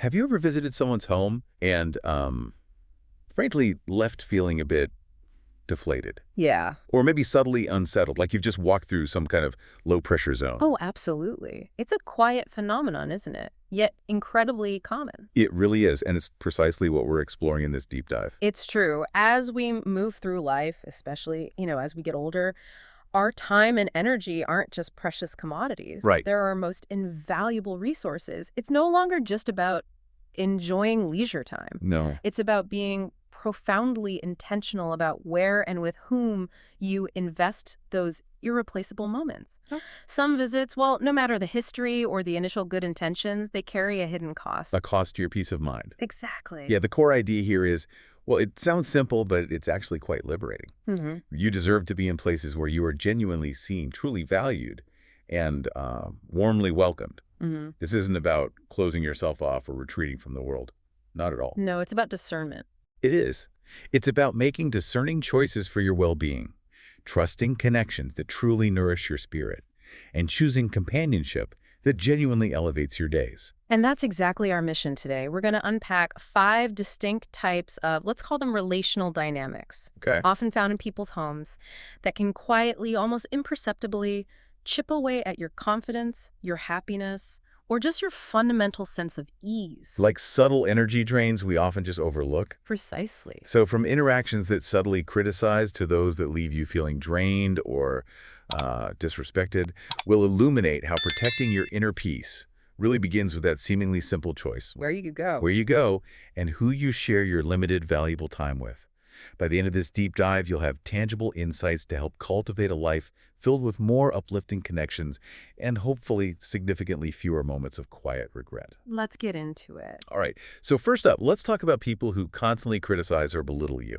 Have you ever visited someone's home and, frankly, left feeling a bit deflated? Yeah. Or maybe subtly unsettled, like you've just walked through some kind of low-pressure zone? Oh, absolutely. It's a quiet phenomenon, isn't it? Yet incredibly common. It really is, and it's precisely what we're exploring in this deep dive. It's true. As we move through life, especially, as we get older, our time and energy aren't just precious commodities. Right. They're our most invaluable resources. It's no longer just about enjoying leisure time. No. It's about being profoundly intentional about where and with whom you invest those irreplaceable moments. Oh. Some visits, well, no matter the history or the initial good intentions, they carry a hidden cost. A cost to your peace of mind. Exactly. Yeah, the core idea here is, well, it sounds simple, but it's actually quite liberating. Mm-hmm. You deserve to be in places where you are genuinely seen, truly valued, and warmly welcomed. Mm-hmm. This isn't about closing yourself off or retreating from the world. Not at all. No, it's about discernment. It is. It's about making discerning choices for your well-being, trusting connections that truly nourish your spirit, and choosing companionship that genuinely elevates your days. And that's exactly our mission today. We're going to unpack 5 distinct types of, let's call them relational dynamics, Okay. often found in people's homes, that can quietly, almost imperceptibly, chip away at your confidence, your happiness, or just your fundamental sense of ease. Like subtle energy drains we often just overlook. Precisely. So from interactions that subtly criticize to those that leave you feeling drained or disrespected, we'll illuminate how protecting your inner peace really begins with that seemingly simple choice. Where you go. Where you go and who you share your limited, valuable time with. By the end of this deep dive, you'll have tangible insights to help cultivate a life filled with more uplifting connections and hopefully significantly fewer moments of quiet regret. Let's get into it. All right, so first up, let's talk about people who constantly criticize or belittle you.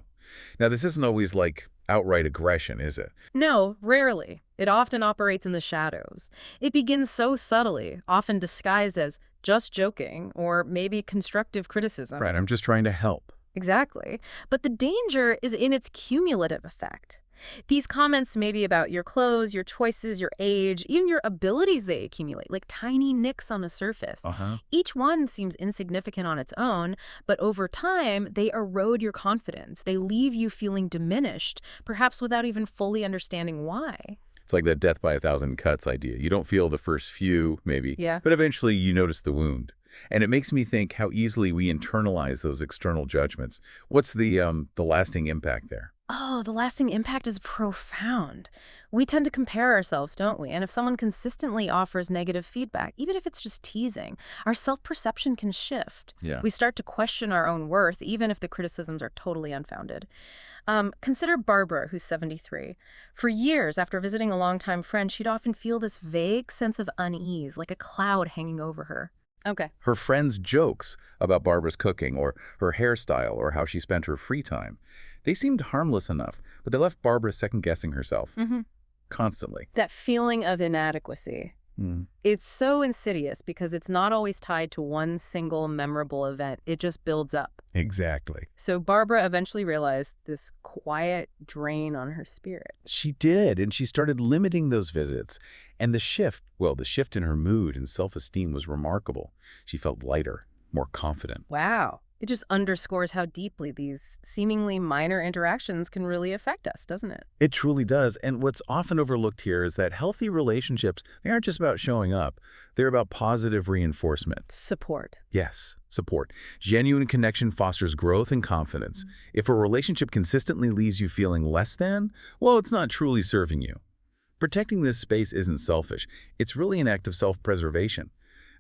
Now, this isn't always like outright aggression, is it? No, rarely. It often operates in the shadows. It begins so subtly, often disguised as just joking or maybe constructive criticism. Right, I'm just trying to help. Exactly. But the danger is in its cumulative effect. These comments may be about your clothes, your choices, your age, even your abilities they accumulate, like tiny nicks on a surface. Each one seems insignificant on its own, but over time, they erode your confidence. They leave you feeling diminished, perhaps without even fully understanding why. It's like that death by a thousand cuts idea. You don't feel the first few, maybe, but eventually you notice the wound. And it makes me think how easily we internalize those external judgments. What's the lasting impact there? Oh, the lasting impact is profound. We tend to compare ourselves, don't we? And if someone consistently offers negative feedback, even if it's just teasing, our self-perception can shift. Yeah. We start to question our own worth, even if the criticisms are totally unfounded. Consider Barbara, who's 73. For years, after visiting a longtime friend, she'd often feel this vague sense of unease, like a cloud hanging over her. Okay. Her friends' jokes about Barbara's cooking or her hairstyle or how she spent her free time, they seemed harmless enough, but they left Barbara second-guessing herself. Constantly. That feeling of inadequacy. It's so insidious because it's not always tied to one single memorable event. It just builds up. Exactly. So Barbara eventually realized this quiet drain on her spirit. She did, and she started limiting those visits. And the shift in her mood and self-esteem was remarkable. She felt lighter, more confident. Wow. It just underscores how deeply these seemingly minor interactions can really affect us, doesn't it? It truly does. And what's often overlooked here is that healthy relationships, they aren't just about showing up. They're about positive reinforcement. Support. Yes, support. Genuine connection fosters growth and confidence. If a relationship consistently leaves you feeling less than, well, it's not truly serving you. Protecting this space isn't selfish. It's really an act of self-preservation,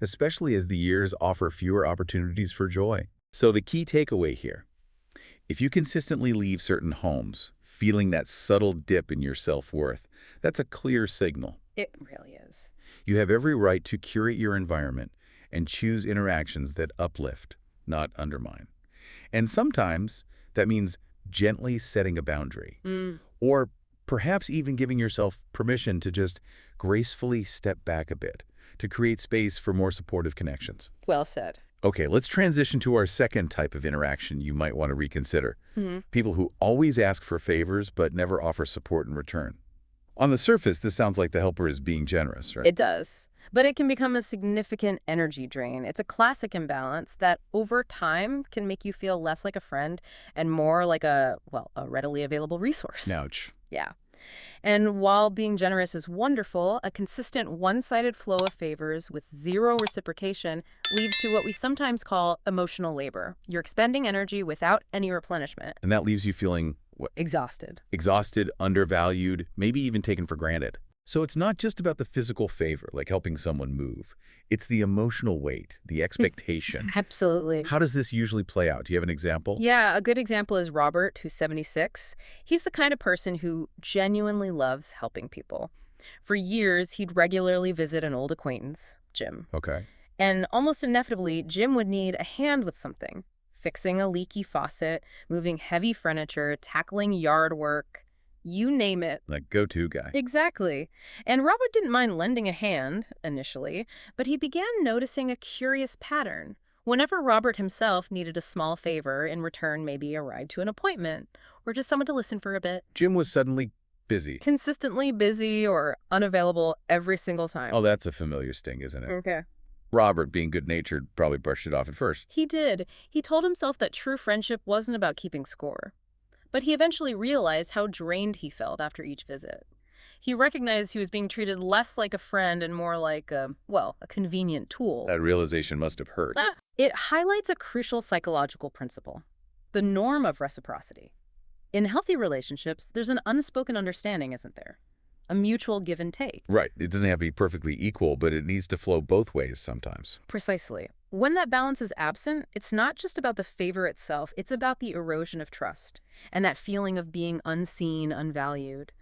especially as the years offer fewer opportunities for joy. So the key takeaway here, if you consistently leave certain homes feeling that subtle dip in your self-worth, that's a clear signal. It really is. You have every right to curate your environment and choose interactions that uplift, not undermine. And sometimes that means gently setting a boundary, or perhaps even giving yourself permission to just gracefully step back a bit to create space for more supportive connections. Well said. Okay, let's transition to our second type of interaction you might want to reconsider. People who always ask for favors but never offer support in return. On the surface, this sounds like the helper is being generous, right? It does. but it can become a significant energy drain. It's a classic imbalance that over time can make you feel less like a friend and more like a readily available resource. Ouch. Yeah. And while being generous is wonderful, a consistent one-sided flow of favors with zero reciprocation leads to what we sometimes call emotional labor. You're expending energy without any replenishment. And that leaves you feeling what? Exhausted. Exhausted, undervalued, maybe even taken for granted. So it's not just about the physical favor, like helping someone move. It's the emotional weight, the expectation. Absolutely. How does this usually play out? Do you have an example? Yeah, a good example is Robert, who's 76. He's the kind of person who genuinely loves helping people. For years, he'd regularly visit an old acquaintance, Jim. Okay. And almost inevitably, Jim would need a hand with something. Fixing a leaky faucet, moving heavy furniture, tackling yard work, you name it. Like go-to guy. Exactly. And Robert didn't mind lending a hand, initially, but he began noticing a curious pattern. Whenever Robert himself needed a small favor, in return maybe a ride to an appointment, or just someone to listen for a bit. Jim was suddenly busy. Consistently busy or unavailable every single time. Oh, that's a familiar sting, isn't it? Okay. Robert, being good-natured, probably brushed it off at first. He did. He told himself that true friendship wasn't about keeping score. But he eventually realized how drained he felt after each visit. He recognized he was being treated less like a friend and more like a convenient tool. That realization must have hurt. It highlights a crucial psychological principle, the norm of reciprocity. In healthy relationships, there's an unspoken understanding, isn't there? A mutual give and take. Right. It doesn't have to be perfectly equal, but it needs to flow both ways sometimes. Precisely. When that balance is absent, it's not just about the favor itself, it's about the erosion of trust and that feeling of being unseen, unvalued.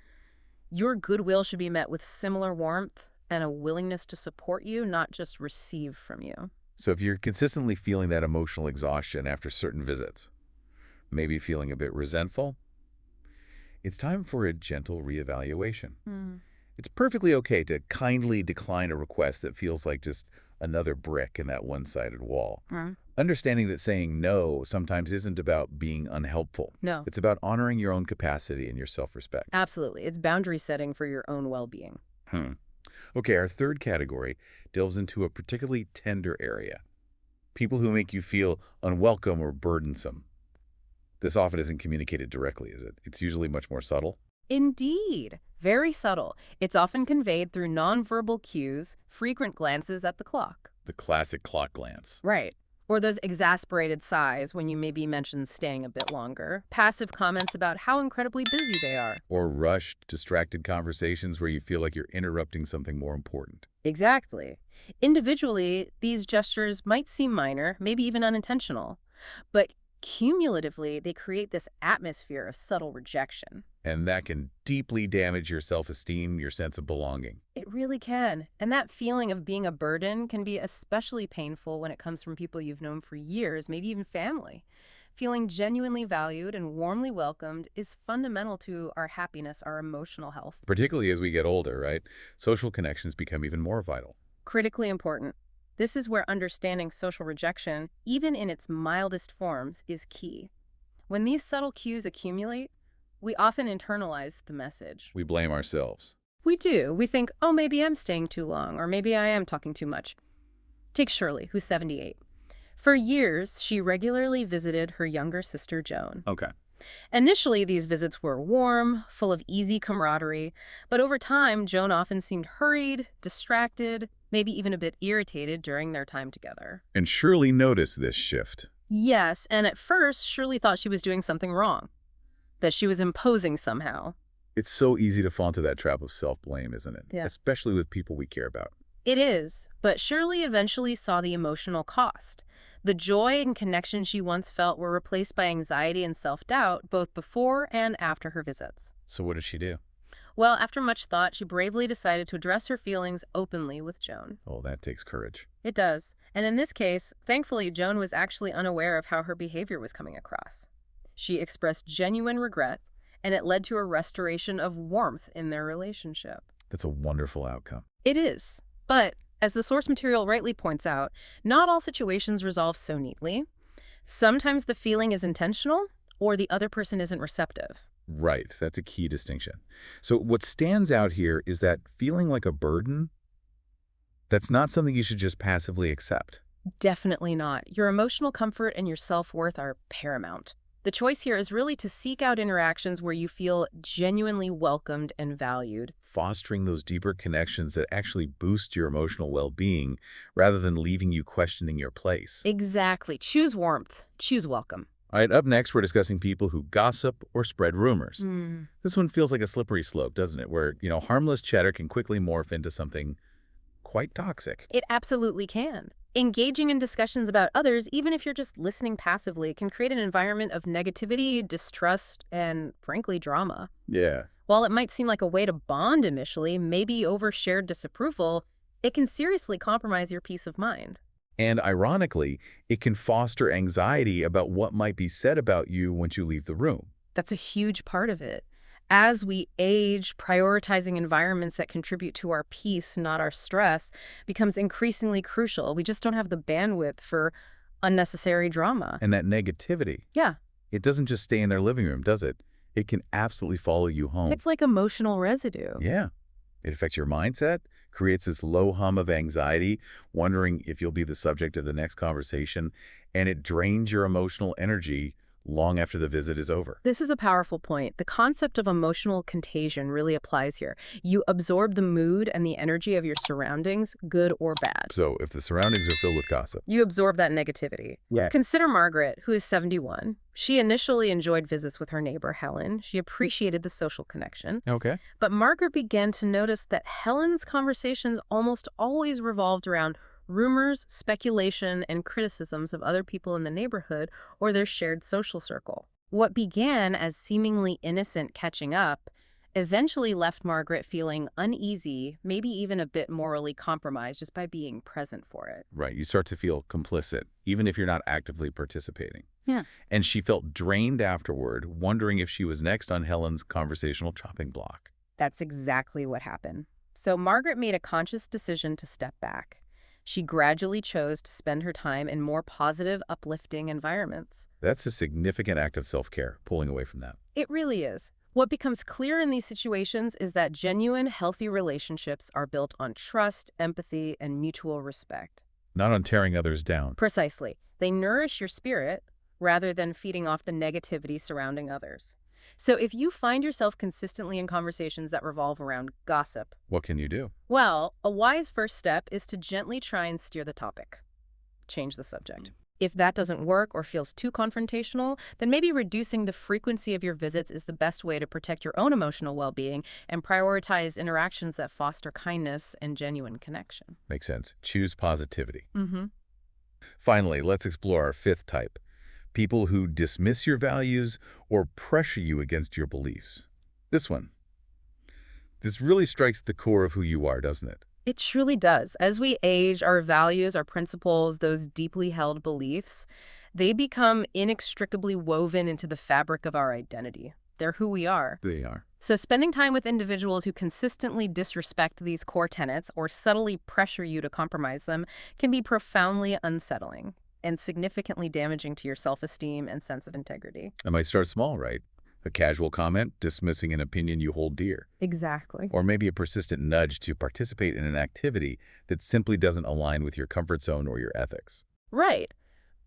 Your goodwill should be met with similar warmth and a willingness to support you, not just receive from you. So if you're consistently feeling that emotional exhaustion after certain visits, maybe feeling a bit resentful, it's time for a gentle reevaluation. It's perfectly okay to kindly decline a request that feels like just another brick in that one-sided wall. Understanding that saying no sometimes isn't about being unhelpful. No. It's about honoring your own capacity and your self-respect. Absolutely. It's boundary setting for your own well-being. Okay, our third category delves into a particularly tender area. People who make you feel unwelcome or burdensome. This often isn't communicated directly, is it? It's usually much more subtle. Indeed. Very subtle. It's often conveyed through nonverbal cues, frequent glances at the clock. The classic clock glance. Right. Or those exasperated sighs when you maybe mention staying a bit longer. Passive comments about how incredibly busy they are. Or rushed, distracted conversations where you feel like you're interrupting something more important. Exactly. Individually, these gestures might seem minor, maybe even unintentional. But cumulatively, they create this atmosphere of subtle rejection. And that can deeply damage your self-esteem, your sense of belonging. It really can. And that feeling of being a burden can be especially painful when it comes from people you've known for years, maybe even family. Feeling genuinely valued and warmly welcomed is fundamental to our happiness, our emotional health. Particularly as we get older, right? Social connections become even more vital. Critically important. This is where understanding social rejection, even in its mildest forms, is key. When these subtle cues accumulate, we often internalize the message. We blame ourselves. We do. We think, oh, maybe I'm staying too long, or maybe I am talking too much. Take Shirley, who's 78. For years, she regularly visited her younger sister, Joan. Okay. Initially, these visits were warm, full of easy camaraderie, but over time, Joan often seemed hurried, distracted, maybe even a bit irritated during their time together. And Shirley noticed this shift. Yes, and at first, Shirley thought she was doing something wrong, that she was imposing somehow. It's so easy to fall into that trap of self-blame, isn't it? Yeah. Especially with people we care about. It is, but Shirley eventually saw the emotional cost. The joy and connection she once felt were replaced by anxiety and self-doubt, both before and after her visits. So what did she do? Well, after much thought, she bravely decided to address her feelings openly with Joan. Oh, that takes courage. It does. And in this case, thankfully, Joan was actually unaware of how her behavior was coming across. She expressed genuine regret, and it led to a restoration of warmth in their relationship. That's a wonderful outcome. It is. But, as the source material rightly points out, not all situations resolve so neatly. Sometimes the feeling is intentional, or the other person isn't receptive. Right. That's a key distinction. So what stands out here is that feeling like a burden That's not something you should just passively accept. Definitely not. Your emotional comfort and your self-worth are paramount. The choice here is really to seek out interactions where you feel genuinely welcomed and valued. Fostering those deeper connections that actually boost your emotional well-being rather than leaving you questioning your place. Exactly. Choose warmth. Choose welcome. All right, up next, we're discussing people who gossip or spread rumors. Mm. This one feels like a slippery slope, doesn't it? Where, harmless chatter can quickly morph into something quite toxic. It absolutely can. Engaging in discussions about others, even if you're just listening passively, can create an environment of negativity, distrust, and, frankly, drama. Yeah. While it might seem like a way to bond initially, maybe over shared disapproval, it can seriously compromise your peace of mind. And ironically, it can foster anxiety about what might be said about you once you leave the room. That's a huge part of it. As we age, prioritizing environments that contribute to our peace, not our stress, becomes increasingly crucial. We just don't have the bandwidth for unnecessary drama. And that negativity, Yeah, it doesn't just stay in their living room, does it? It can absolutely follow you home. it's like emotional residue. Yeah. It affects your mindset, creates this low hum of anxiety, wondering if you'll be the subject of the next conversation, and it drains your emotional energy long after the visit is over. This is a powerful point. The concept of emotional contagion really applies here. You absorb the mood and the energy of your surroundings, good or bad. So if the surroundings are filled with gossip. You absorb that negativity. Yeah. Consider Margaret, who is 71. She initially enjoyed visits with her neighbor, Helen. She appreciated the social connection. Okay. But Margaret began to notice that Helen's conversations almost always revolved around rumors, speculation, and criticisms of other people in the neighborhood or their shared social circle. What began as seemingly innocent catching up eventually left Margaret feeling uneasy, maybe even a bit morally compromised just by being present for it. Right. You start to feel complicit, even if you're not actively participating. Yeah. And she felt drained afterward, wondering if she was next on Helen's conversational chopping block. That's exactly what happened. So Margaret made a conscious decision to step back. She gradually chose to spend her time in more positive, uplifting environments. That's a significant act of self-care, pulling away from that. It really is. What becomes clear in these situations is that genuine, healthy relationships are built on trust, empathy, and mutual respect. Not on tearing others down. Precisely. They nourish your spirit rather than feeding off the negativity surrounding others. So if you find yourself consistently in conversations that revolve around gossip, What can you do? well, a wise first step is to gently try and steer the topic. Change the subject. If that doesn't work or feels too confrontational, then maybe reducing the frequency of your visits is the best way to protect your own emotional well-being and prioritize interactions that foster kindness and genuine connection. Makes sense. Choose positivity. Mm-hmm. Finally, let's explore our fifth type. People who dismiss your values or pressure you against your beliefs. This one. This really strikes the core of who you are, doesn't it? It truly does. As we age, our values, our principles, those deeply held beliefs, they become inextricably woven into the fabric of our identity. They're who we are. They are. So spending time with individuals who consistently disrespect these core tenets or subtly pressure you to compromise them can be profoundly unsettling and significantly damaging to your self-esteem and sense of integrity. It might start small, right? A casual comment dismissing an opinion you hold dear. Exactly. Or maybe a persistent nudge to participate in an activity that simply doesn't align with your comfort zone or your ethics. Right.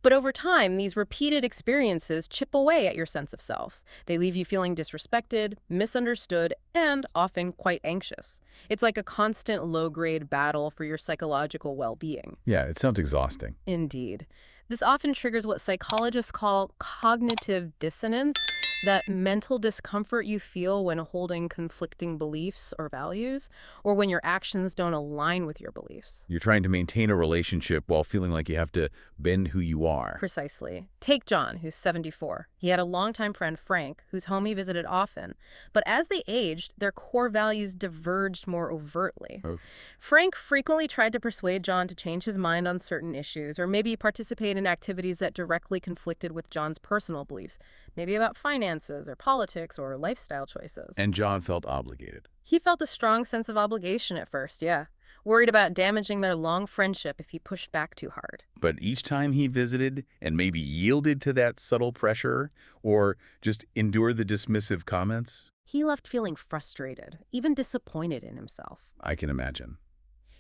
But over time, these repeated experiences chip away at your sense of self. They leave you feeling disrespected, misunderstood, and often quite anxious. It's like a constant low-grade battle for your psychological well-being. Yeah, it sounds exhausting. Indeed. This often triggers what psychologists call cognitive dissonance, that mental discomfort you feel when holding conflicting beliefs or values, or when your actions don't align with your beliefs. You're trying to maintain a relationship while feeling like you have to bend who you are. Precisely. Take John, who's 74. He had a longtime friend, Frank, whose home he visited often. But as they aged, their core values diverged more overtly. Oh. Frank frequently tried to persuade John to change his mind on certain issues, or maybe participate in activities that directly conflicted with John's personal beliefs, maybe about finances or politics or lifestyle choices. And John felt obligated. He felt a strong sense of obligation at first, yeah. Worried about damaging their long friendship if he pushed back too hard. But each time he visited and maybe yielded to that subtle pressure or just endured the dismissive comments, He left feeling frustrated, even disappointed in himself. I can imagine.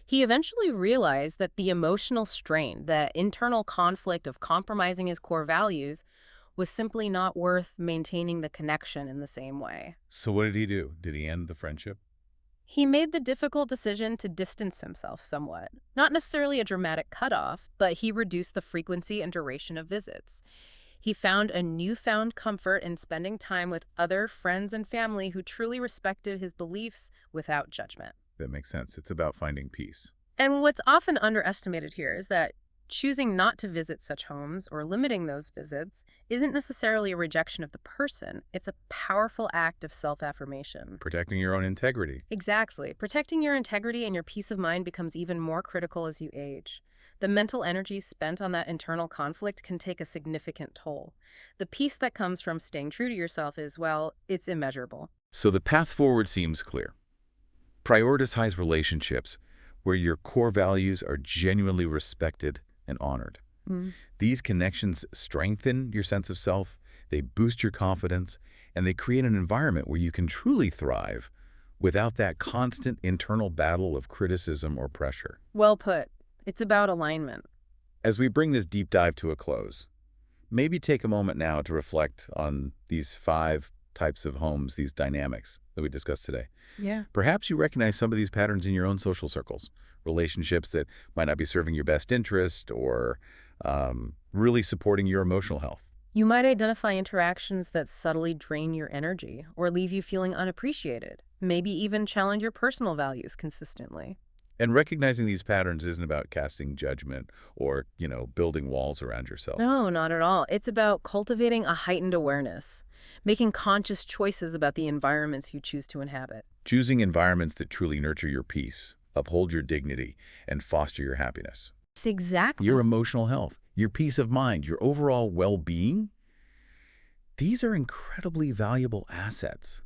He eventually realized that the emotional strain, the internal conflict of compromising his core values, was simply not worth maintaining the connection in the same way. So what did he do? Did he end the friendship? He made the difficult decision to distance himself somewhat. Not necessarily a dramatic cutoff, but he reduced the frequency and duration of visits. He found a newfound comfort in spending time with other friends and family who truly respected his beliefs without judgment. That makes sense. It's about finding peace. And what's often underestimated here is that choosing not to visit such homes or limiting those visits isn't necessarily a rejection of the person. It's a powerful act of self-affirmation. Protecting your own integrity. Exactly. Protecting your integrity and your peace of mind becomes even more critical as you age. The mental energy spent on that internal conflict can take a significant toll. The peace that comes from staying true to yourself is, well, it's immeasurable. So the path forward seems clear. Prioritize relationships where your core values are genuinely respected and honored. Mm. These connections strengthen your sense of self, they boost your confidence, and they create an environment where you can truly thrive without that constant internal battle of criticism or pressure. Well put. It's about alignment. As we bring this deep dive to a close, maybe take a moment now to reflect on these 5 types of homes, these dynamics that we discussed today. Yeah. Perhaps you recognize some of these patterns in your own social circles, relationships that might not be serving your best interest or really supporting your emotional health. You might identify interactions that subtly drain your energy or leave you feeling unappreciated, maybe even challenge your personal values consistently. And recognizing these patterns isn't about casting judgment or, building walls around yourself. No, not at all. It's about cultivating a heightened awareness, making conscious choices about the environments you choose to inhabit. Choosing environments that truly nurture your peace, uphold your dignity, and foster your happiness. It's exactly. Your emotional health, your peace of mind, your overall well-being, these are incredibly valuable assets,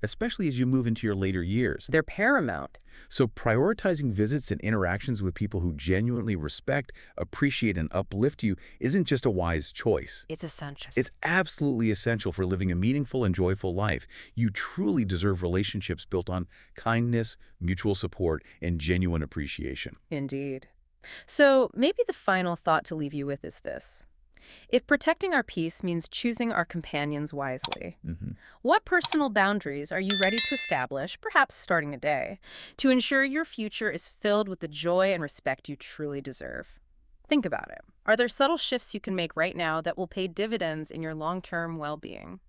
especially as you move into your later years. They're paramount. So prioritizing visits and interactions with people who genuinely respect, appreciate, and uplift you isn't just a wise choice. It's essential. It's absolutely essential for living a meaningful and joyful life. You truly deserve relationships built on kindness, mutual support, and genuine appreciation. Indeed. So maybe the final thought to leave you with is this. If protecting our peace means choosing our companions wisely, what personal boundaries are you ready to establish, perhaps starting today, to ensure your future is filled with the joy and respect you truly deserve? Think about it. Are there subtle shifts you can make right now that will pay dividends in your long-term well-being?